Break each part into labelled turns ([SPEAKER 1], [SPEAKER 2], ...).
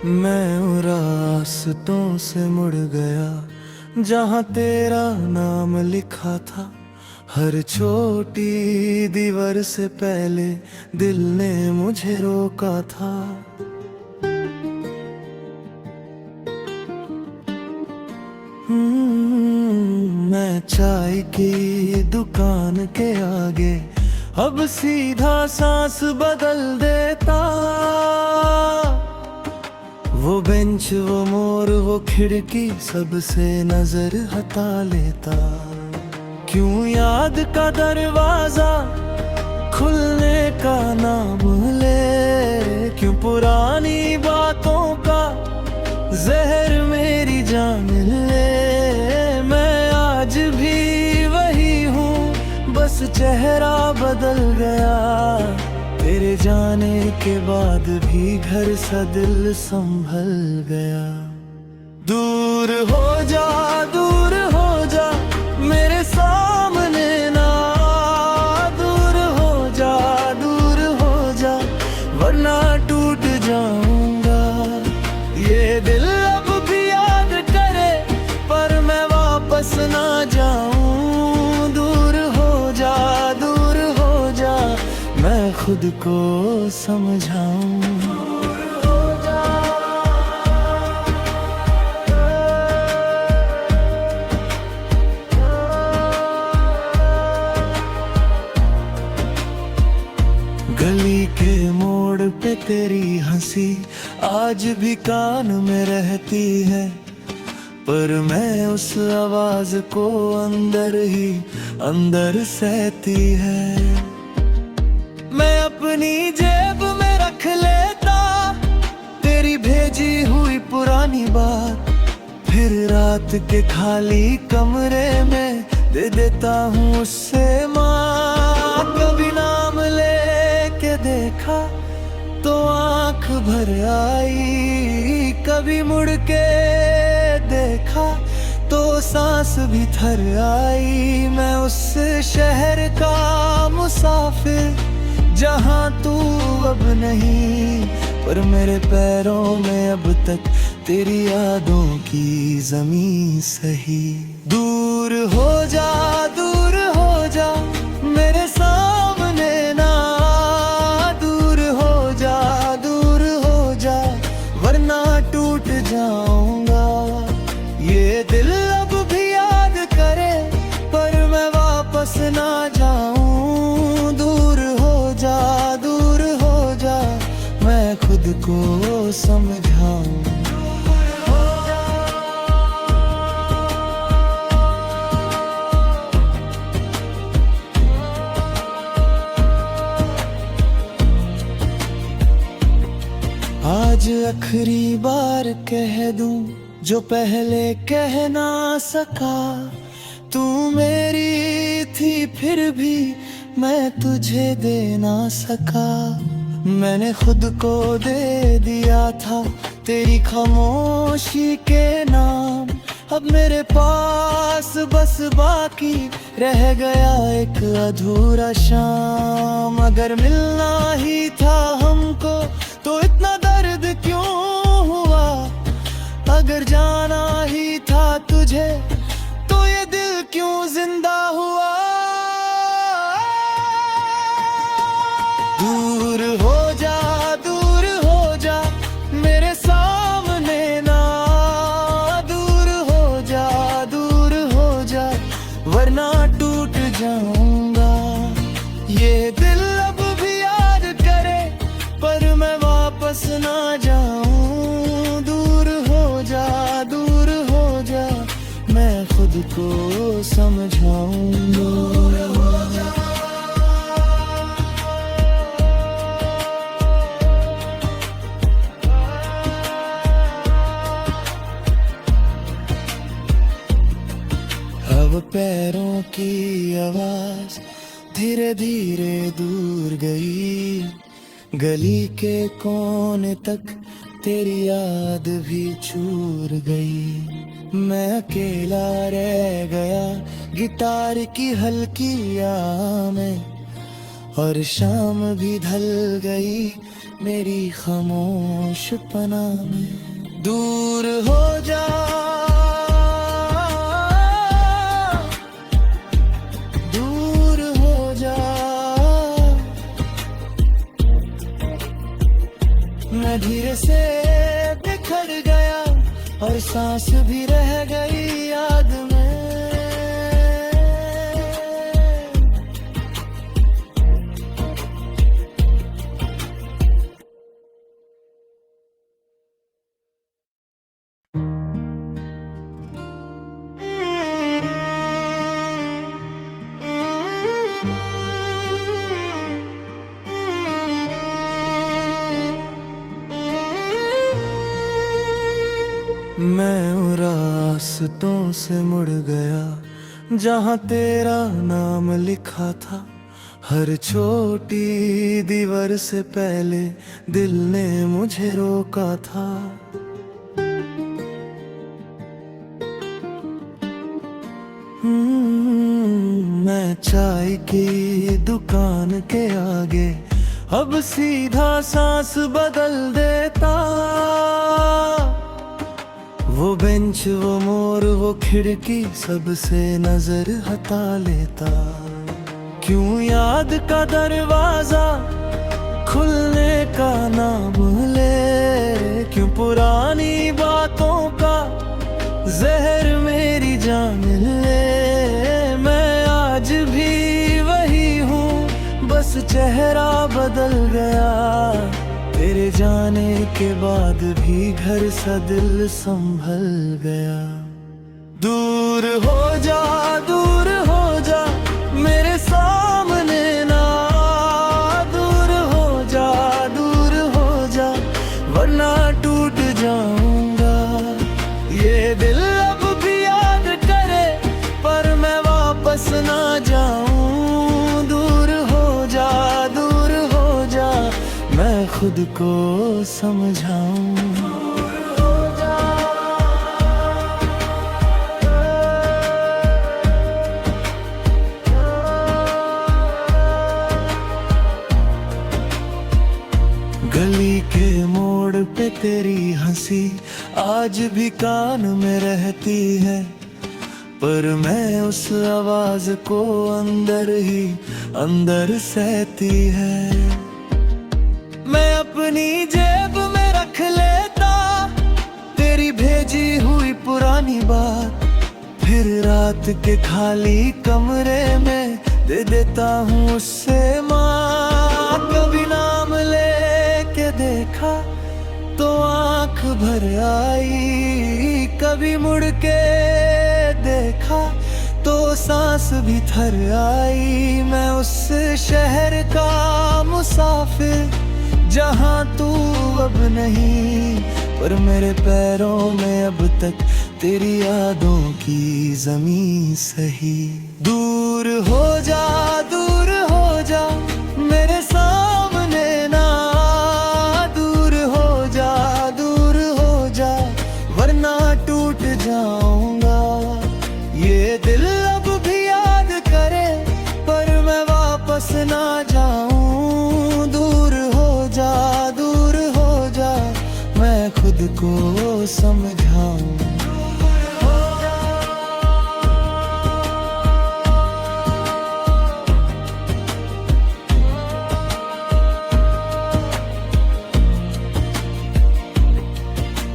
[SPEAKER 1] मैं उन रास्तों से मुड़ गया जहाँ तेरा नाम लिखा था। हर छोटी दीवार से पहले दिल ने मुझे रोका था। मैं चाय की दुकान के आगे अब सीधा सांस बदल देता। वो बेंच, वो मोर, वो खिड़की, सबसे नजर हटा लेता। क्यों याद का दरवाजा खुलने का नाम ले, क्यों पुरानी बातों का जहर मेरी जान ले। मैं आज भी वही हूँ, बस चेहरा बदल गया। तेरे जाने के बाद भी घर सा दिल संभल गया। दूर हो जा, दूर हो जा मेरे सामने ना। दूर हो जा, दूर हो जा वरना टूट जाऊंगा। ये दिल अब भी याद करे पर मैं वापस ना जाऊं। दूर हो जा, दूर हो जा मैं खुद को समझाऊं। गली के मोड़ पे तेरी हंसी आज भी कान में रहती है, पर मैं उस आवाज को अंदर ही अंदर सहती है। मैं अपनी जेब में रख लेता तेरी भेजी हुई पुरानी बात, फिर रात के खाली कमरे में दे देता हूँ उससे माँ। कभी नाम लेके देखा तो आंख भर आई, कभी मुड़ के देखा तो सांस भी थर आई। मैं उस शहर का मुसाफिर जहाँ तू अब नहीं, पर मेरे पैरों में अब तक तेरी यादों की जमीन सही। दूर हो जा, दूर हो जा मेरे सामने ना। दूर हो जा, दूर हो जा वरना टूट जाऊंगा। ये दिल अब भी याद करे पर मैं वापस ना जाऊं। दूर हो जा, दूर हो जा मैं खुद को समझाऊं। आज आखिरी बार कह दूं जो पहले कह ना सका। तू मेरी थी फिर भी मैं तुझे दे ना सका। मैंने खुद को दे दिया था तेरी खामोशी के नाम। अब मेरे पास बस बाकी रह गया एक अधूरा शाम। अगर मिलना ही था हमको तो इतना दर्द क्यों हुआ। अगर जाना ही था तुझे तो ये दिल क्यों जिंदा हुआ। दूर हो जा, दूर हो जा मेरे सामने ना। दूर हो जा, दूर हो जा वरना टूट जाऊंगा। ये दिल अब भी याद करे पर मैं वापस ना जाऊं। दूर हो जा, दूर हो जा मैं खुद को समझाऊं। अब पैरों की आवाज धीरे धीरे दूर गई। गली के कोने तक तेरी याद भी चूर गई। मैं अकेला रह गया गिटार की हल्की आवाज़ में, और शाम भी ढल गई मेरी खामोश पनाह में। दूर हो जा, दूर हो जा, मैं धीरे से बिखर गया और सांस भी रह गई याद में। मैं उन रास्तों से मुड़ गया जहाँ तेरा नाम लिखा था। हर छोटी दीवार से पहले दिल ने मुझे रोका था। मैं चाय की दुकान के आगे अब सीधा सांस बदल देता। वो बेंच, वो मोर, वो खिड़की, सबसे नजर हटा लेता। क्यों याद का दरवाजा खुलने का नाम ले, क्यों पुरानी बातों का जहर मेरी जान ले। मैं आज भी वही हूँ, बस चेहरा बदल गया। तेरे जाने के बाद भी घर सा दिल संभल गया। दूर हो जा, दूर हो जा, मेरे सामने ना। दूर हो जा, दूर हो जा, वरना टूट जाऊंगा। ये दिल अब भी याद करे, पर मैं वापस ना जाऊं। दूर हो जा, दूर हो जा, मैं खुद को समझाऊं। गली के मोड़ पे तेरी हंसी आज भी कान में रहती है, पर मैं उस आवाज को अंदर ही अंदर सहती है। मैं अपनी जेब में रख लेता तेरी भेजी हुई पुरानी बात, फिर रात के खाली कमरे में दे देता हूँ उससे माँ। कभी नाम लेके देखा तो आंख भर आई, कभी मुड़ के देखा तो सांस भी थर आई। मैं उस शहर का मुसाफिर जहाँ तू अब नहीं, पर मेरे पैरों में अब तक तेरी यादों की ज़मीं सही। दूर हो जा, दूर हो जा, मेरे सामने ना। दूर हो जा, दूर हो जा, वरना टूट जाऊंगा। ये दिल अब भी याद करे, पर मैं वापस ना जाऊं। दूर हो जा, दूर हो जा, मैं खुद को समझाऊं।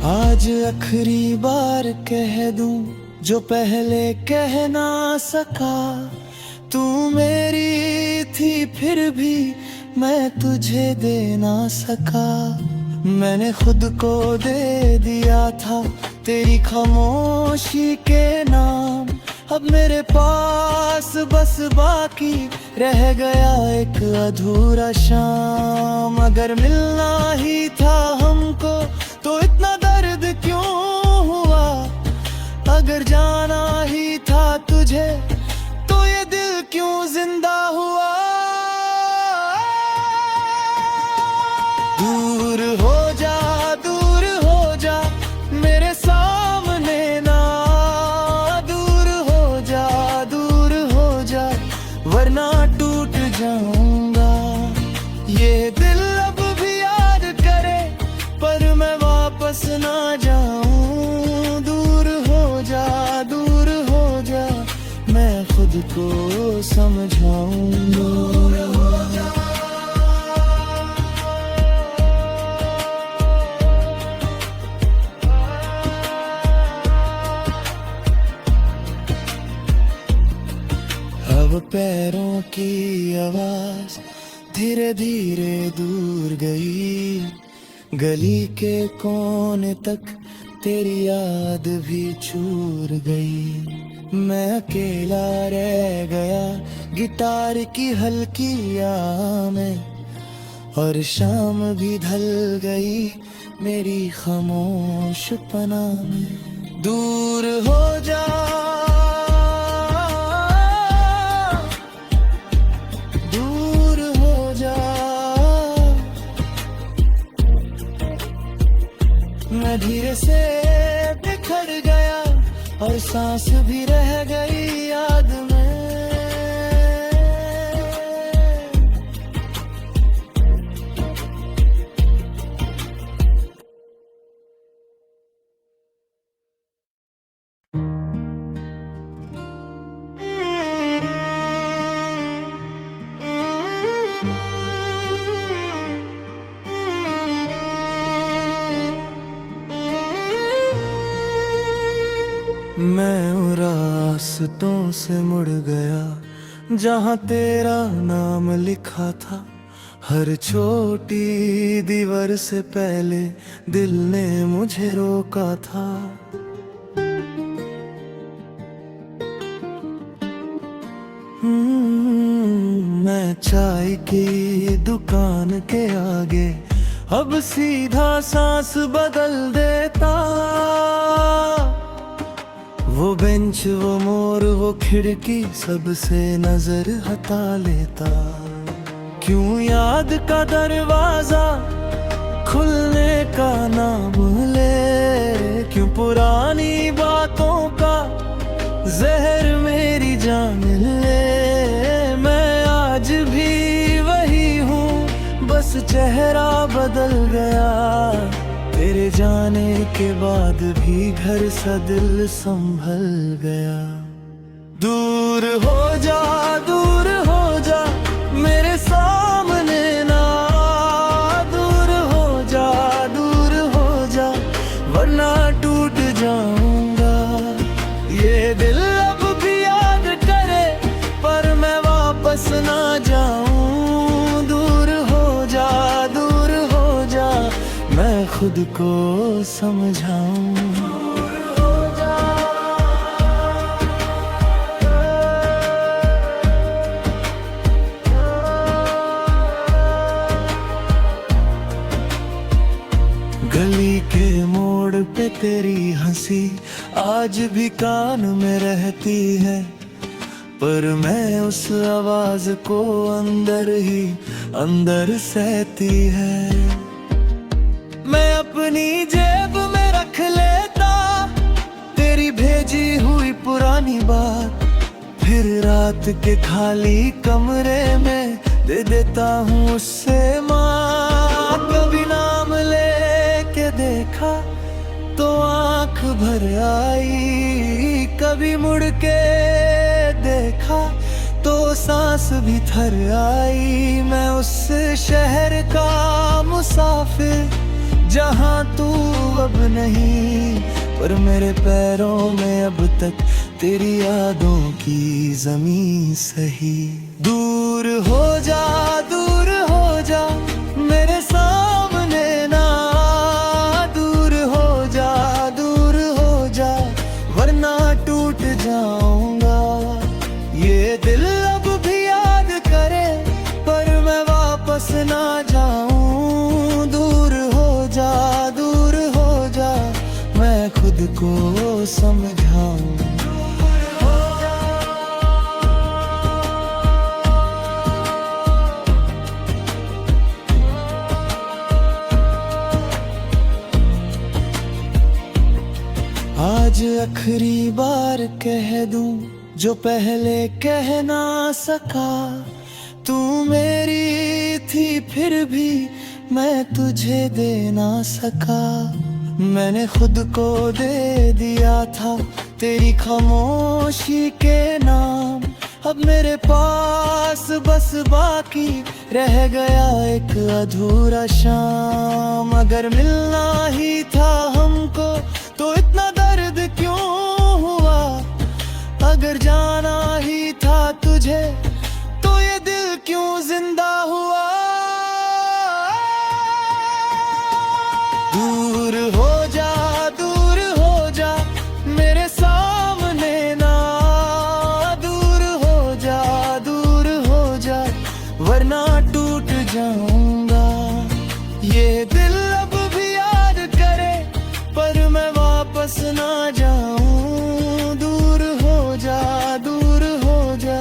[SPEAKER 1] आज आखिरी बार कह दूं जो पहले कह ना सका। तू मेरी थी फिर भी मैं तुझे दे ना सका। मैंने खुद को दे दिया था तेरी खामोशी के नाम। अब मेरे पास बस बाकी रह गया एक अधूरा शाम। अगर मिलना ही था हमको तो इतना दर्द क्यों हुआ। अगर जाना ही था तुझे तो ये दिल क्यों जिंदा हुआ। दूर हो जा, दूर हो जा, मेरे सामने ना। दूर हो जा, दूर हो जा, वरना टूट जाऊंगा। ये दिल अब भी याद वापस ना जाऊं। दूर हो जा, दूर हो जा, मैं खुद को समझाऊं। दूर हो जा। अब पैरों की आवाज धीरे धीरे दूर गई। गली के कोने तक तेरी याद भी चूर गई। मैं अकेला रह गया गिटार की हल्की आह में, और शाम भी ढल गई मेरी खामोश पनाह में। दूर हो जा, मैं धीरे से बिखर गया और सांस भी रह गई याद में। मैं उन रास्तों से मुड़ गया जहाँ तेरा नाम लिखा था। हर छोटी दीवार से पहले दिल ने मुझे रोका था। मैं चाय की दुकान के आगे अब सीधा सांस बदल देता। वो बेंच, वो मोर, वो खिड़की, सबसे नजर हटा लेता। क्यों याद का दरवाजा खुलने का नाम ले, क्यों पुरानी बातों का जहर मेरी जान ले। मैं आज भी वही हूँ, बस चेहरा बदल गया। तेरे जाने के बाद भी घर सा दिल संभल गया। दूर हो जा, दूर हो जा, मेरे सामने ना। दूर हो जा, दूर हो जा, वरना टूट जाऊंगा। ये दिल अब भी याद करे पर मैं वापस ना जाऊं। दूर हो जा, दूर हो जा, मैं खुद को समझाऊं। गली के मोड़ पे तेरी हंसी आज भी कान में रहती है, पर मैं उस आवाज को अंदर ही अंदर सहती है। मैं अपनी जेब में रख लेता तेरी भेजी हुई पुरानी बात, फिर रात के खाली कमरे में दे देता हूँ उससे माँ। कभी नाम लेके देखा तो आंख भर आई, कभी मुड़ के देखा तो सांस भी थर आई। मैं उस शहर का मुसाफिर जहाँ तू अब नहीं, पर मेरे पैरों में अब तक तेरी यादों की जमीन सही। दूर हो जा, दूर हो जा, मेरे सामने ना। दूर हो जा, दूर हो जा, वरना टूट जाऊंगा। ये दिल अब भी याद करे पर मैं वापस ना जाऊं। दूर हो जा, दूर हो जा, मैं खुद को समझाऊं। आज आखिरी बार कह दूं जो पहले कह ना सका। तू मेरी थी फिर भी मैं तुझे दे ना सका। मैंने खुद को दे दिया था तेरी खामोशी के नाम। अब मेरे पास बस बाकी रह गया एक अधूरा शाम। अगर मिलना ही था हमको तो इतना दर्द क्यों हुआ? अगर जाना ही था तुझे तो ये दिल क्यों जिंदा हुआ? दूर हो जा, दूर हो जा मेरे सामने ना। दूर हो जा, दूर हो जा वरना टूट जाऊंगा। ये दिल अब भी याद करे पर मैं वापस ना जाऊं। दूर हो जा, दूर हो जा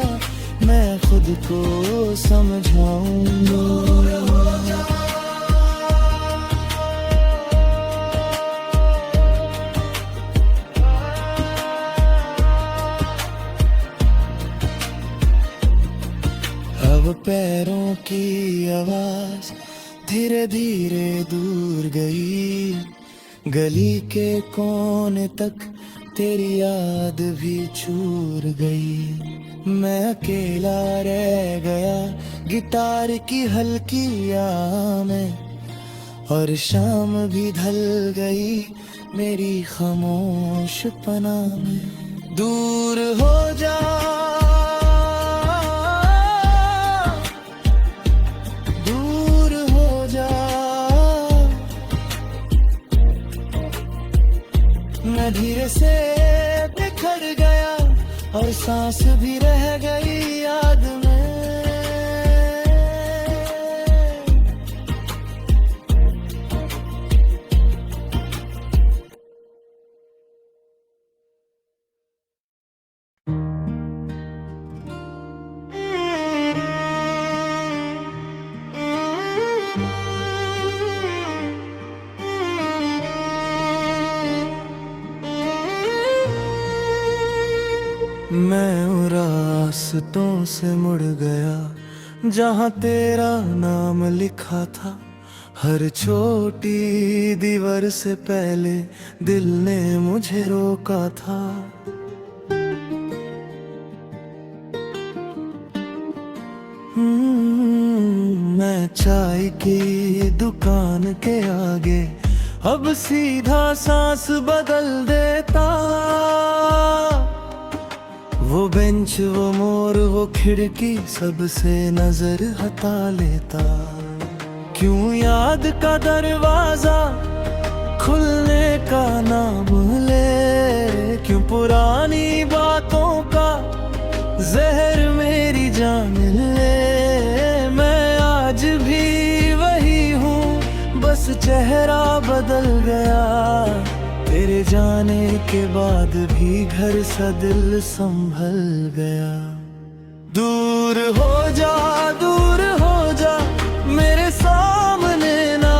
[SPEAKER 1] मैं खुद को समझाऊंगा। अब पैरों की आवाज धीरे धीरे दूर गई। गली के कोने तक तेरी याद भी चूर गई। मैं अकेला रह गया गिटार की हल्की याद में। और शाम भी ढल गई मेरी खामोश पनाह में। दूर हो जा, मैं धीरे से बिखर गया और सांस भी रह गई याद में। मैं उन रास्तों से मुड़ गया जहाँ तेरा नाम लिखा था। हर छोटी दीवार से पहले दिल ने मुझे रोका था। मैं चाय की दुकान के आगे अब सीधा सांस बदल देता। वो बेंच, वो मोर, वो खिड़की सबसे नजर हटा लेता। क्यों याद का दरवाजा खुलने का नाम ले? क्यों पुरानी बातों का जहर मेरी जान ले? मैं आज भी वही हूँ बस चेहरा बदल गया। तेरे जाने के बाद भी घर सा दिल संभल गया। दूर हो जा, दूर हो जा मेरे सामने ना।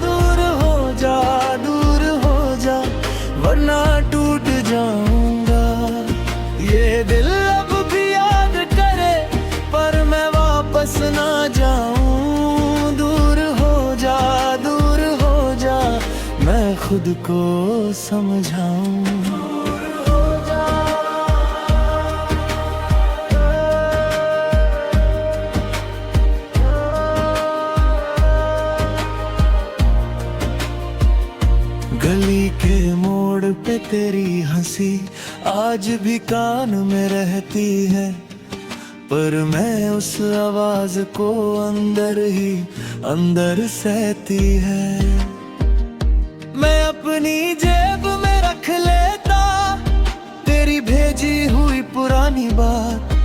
[SPEAKER 1] दूर हो जा, दूर हो जा वरना टूट जाऊंगा। ये दिल अब भी याद करे पर मैं वापस ना जाऊं। दूर हो जा, दूर हो जा मैं खुद को समझाऊं। गली के मोड़ पे तेरी हंसी आज भी कान में रहती है। पर मैं उस आवाज को अंदर ही अंदर सहती है। मैं अपनी जेब में रख लेता तेरी भेजी हुई पुरानी बात।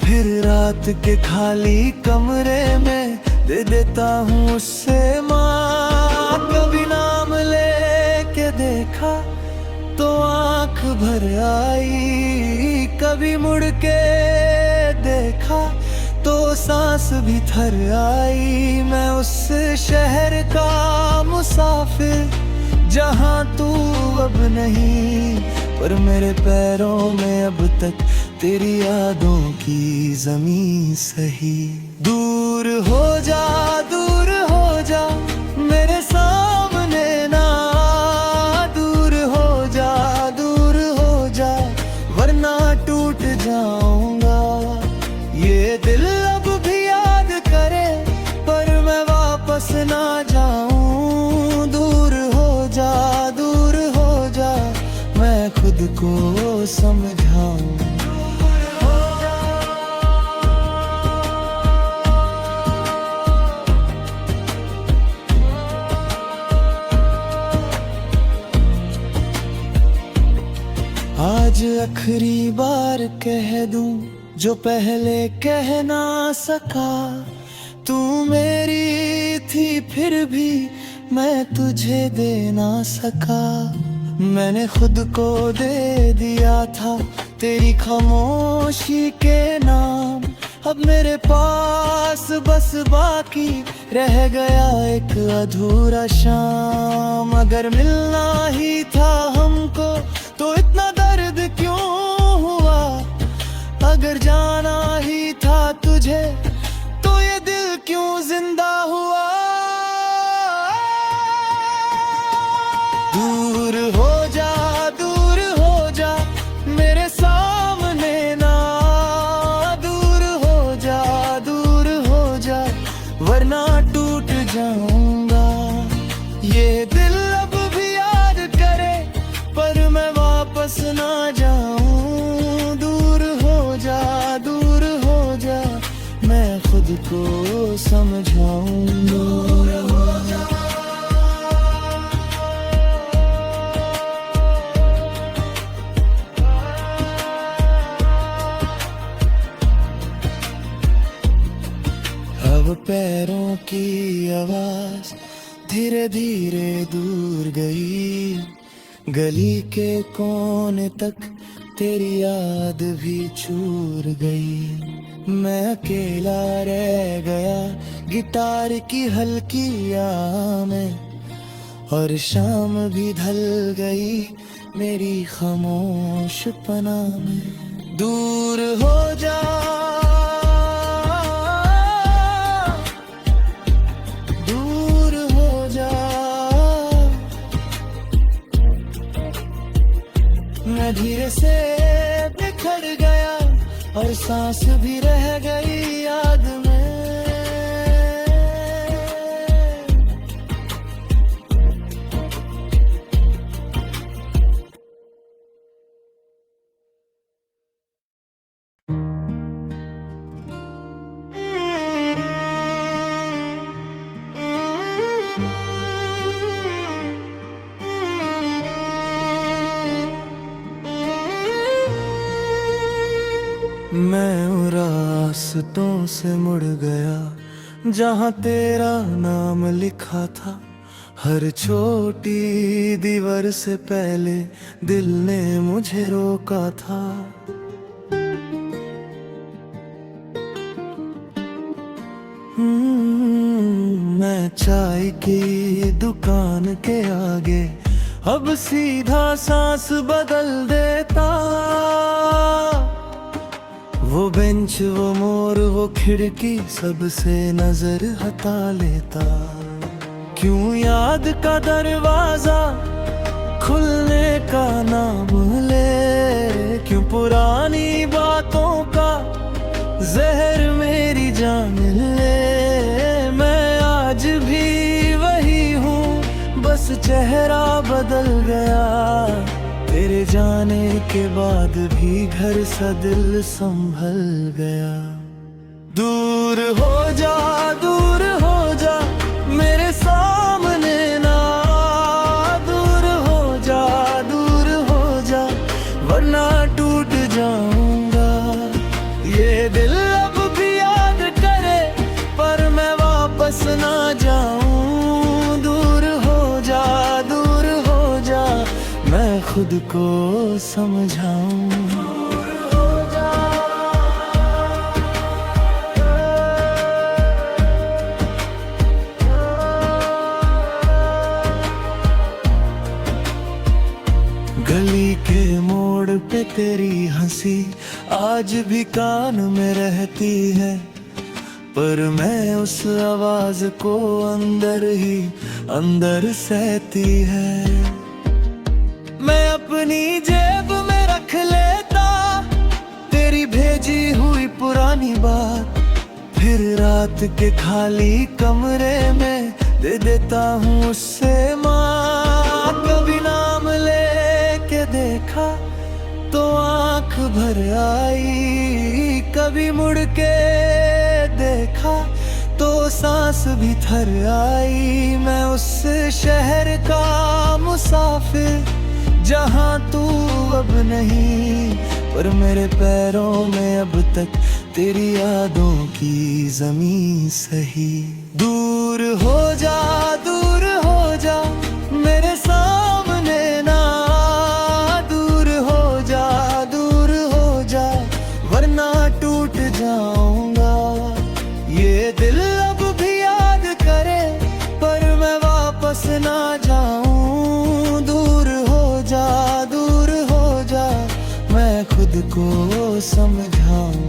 [SPEAKER 1] फिर रात के खाली कमरे में दे देता हूँ उससे माँ। कभी नाम लेके देखा तो आंख भर आई। कभी मुड़ के देखा तो सांस भी थर आई। मैं उस शहर का मुसाफिर जहाँ तू अब नहीं, पर मेरे पैरों में अब तक तेरी यादों की जमीन सही। दूर हो जा, दूर हो जा मेरे सामने ना। समझाऊं। आज आखिरी बार कह दूं जो पहले कह ना सका। तू मेरी थी फिर भी मैं तुझे दे ना सका। मैंने खुद को दे दिया था तेरी खामोशी के नाम। अब मेरे पास बस बाकी रह गया एक अधूरा शाम। अगर मिलना ही था हमको तो इतना दर्द क्यों हुआ। अगर जाना ही था तुझे तो ये दिल क्यों जिंदा हुआ। दूर हो जा मेरे सामने ना। दूर हो जा वरना टूट जाऊंगा। ये दिल अब भी याद करे पर मैं वापस ना जाऊं। दूर हो जा मैं खुद को समझाऊं। दूर हो जा। अब पैरों की आवाज धीरे धीरे दूर गई। गली के कोने तक तेरी याद भी चूर गई। मैं अकेला रह गया गिटार की हल्की आवाज में। और शाम भी ढल गई मेरी खामोश पनाह में। दूर हो जा मैं धीरे से बिखर गया और सांस भी रह गई याद में। मैं उन रास्तों से मुड़ गया जहाँ तेरा नाम लिखा था। हर छोटी दीवार से पहले दिल ने मुझे रोका था। मैं चाय की दुकान के आगे अब सीधा सांस बदल देता। वो बेंच वो मोर वो खिड़की सबसे नजर हटा लेता। क्यों याद का दरवाजा खुलने का नाम ले। क्यों पुरानी बातों का जहर मेरी जान ले। मैं आज भी वही हूँ बस चेहरा बदल गया। तेरे जाने के बाद भी घर सा दिल संभल गया। दूर हो जा मेरे सामने ना। दूर हो जा वरना टूट जाऊंगा। ये दिल अब भी याद करे पर मैं वापस ना जाऊं। दूर हो जा मैं खुद को समझाऊं। गली के मोड़ पे तेरी हंसी आज भी कान में रहती है। पर मैं उस आवाज को अंदर ही अंदर सहती है। मैं अपनी जेब में रख लेता तेरी भेजी हुई पुरानी बात। फिर रात के खाली कमरे में दे देता हूँ उससे माँ। कभी नाम लेके देखा तो भर आई, कभी मुड़ के देखा तो सांस भी थर आई। मैं उस शहर का मुसाफिर जहाँ तू अब नहीं, पर मेरे पैरों में अब तक तेरी यादों की ज़मीं सही। दूर हो जा, दूर हो जा मेरे सामने ना, दूर हो जा, दूर हो जा वरना टूट जाऊंगा। ये दिल अब भी याद करे पर मैं वापस ना जाऊं। दूर हो जा, दूर हो जा मैं खुद को समझाऊं।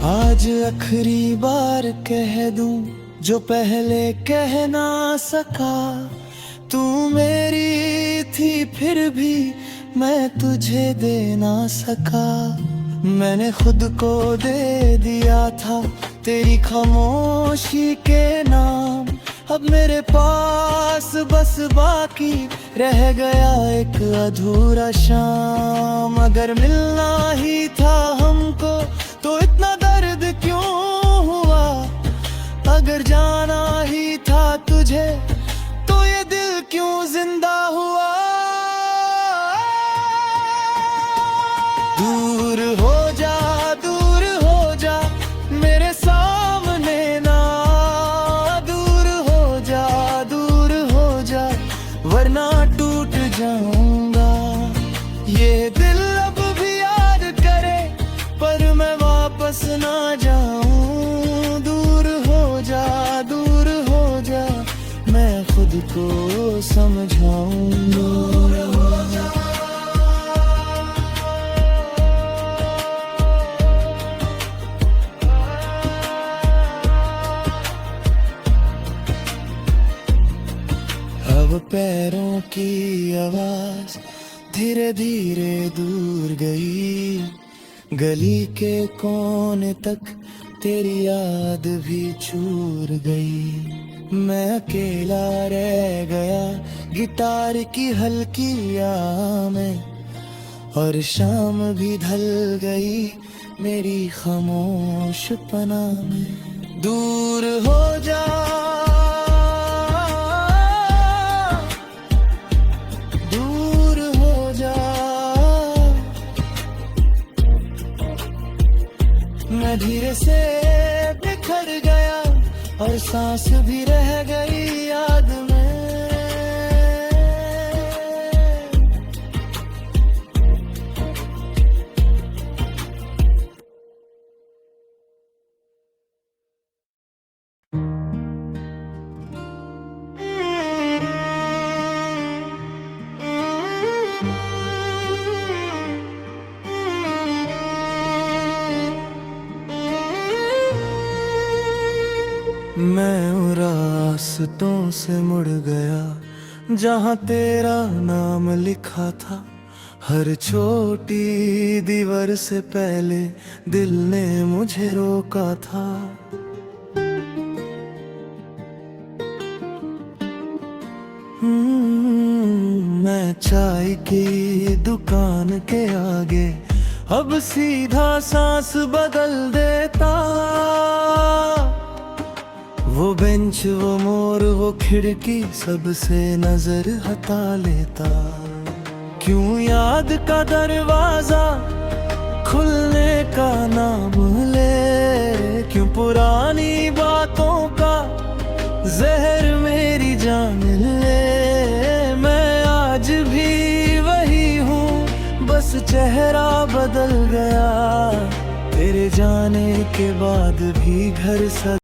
[SPEAKER 1] आज आखिरी बार कह दूं जो पहले कह ना सका। तू मेरी थी फिर भी मैं तुझे दे ना सका। मैंने खुद को दे दिया था तेरी खामोशी के नाम। अब मेरे पास बस बाकी रह गया एक अधूरा शाम। अगर मिलना ही था हमको तो इतना दर्द क्यों हुआ। अगर जाना ही था तुझे तो ये दिल क्यों जिंदा हुआ। दूर हो जा, दूर हो जा मेरे सामने ना, दूर हो जा, दूर हो जा वरना टूट जाऊंगा। ये दिल अब भी याद करे पर मैं वापस ना जाऊं। दूर हो जा, दूर हो जा मैं खुद को समझाऊं। दूर हो जा। अब पैरों की आवाज धीरे धीरे दूर गई। गली के कोने तक तेरी याद भी चूर गई। मैं अकेला रह गया गिटार की हल्की आह में, और शाम भी ढल गई मेरी खामोश पनाह में। दूर हो जा, दूर हो जा मैं धीरे से बिखर गया और सांस भी रह गई याद में। मैं उन रास्तों से मुड़ गया जहाँ तेरा नाम लिखा था। हर छोटी दीवार से पहले दिल ने मुझे रोका था। मैं चाय की दुकान के आगे अब सीधा सांस बदल देता। वो बेंच, वो मोर, वो खिड़की सबसे नजर हटा लेता। क्यों याद का दरवाजा खुलने का नाम ले, क्यों पुरानी बातों का जहर मेरी जान ले। मैं आज भी वही हूँ, बस चेहरा बदल गया। तेरे जाने के बाद भी घर